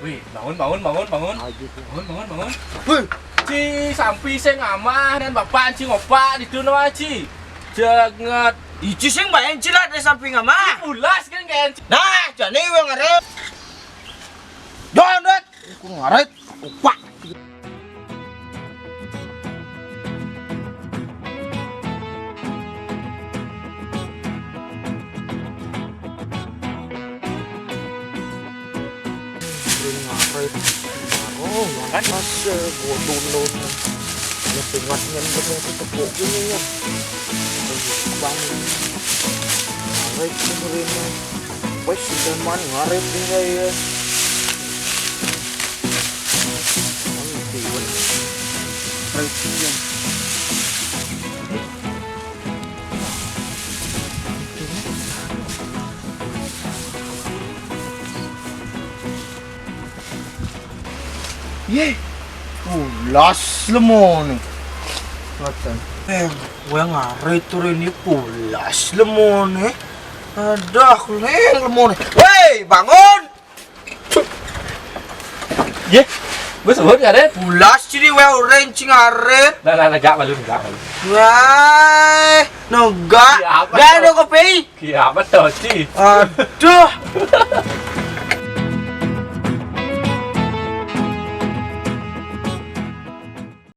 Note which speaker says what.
Speaker 1: Wih, bangun.
Speaker 2: Wih,
Speaker 1: Ci sampi sing amah dan bapak ci ngopak di dunia ci. Jangan
Speaker 2: iki sing bae cilat di samping ama.
Speaker 1: ulas kan kan.
Speaker 2: Nah, jane we ngaret. Dondet, ku ngaret. Opak. Ngaret. Oh, makan mas bodon. Ya pengat nyen tepuk gini ya. Bang. Ngaret sebenarnya. Wes sudah man ngaret tinggal ya. Ye, pulas lemon. Ngoten. Gue ngarit tur ini pulas lemon. Adah, lemon. Woi, bangun.
Speaker 1: Ye, gue sebut ngaret.
Speaker 2: Pulas jadi we orange ngarit.
Speaker 1: Nah, gak malu.
Speaker 2: Wah, nogak. Gak ada kopi.
Speaker 1: Kiamat tuh ci.
Speaker 2: Aduh.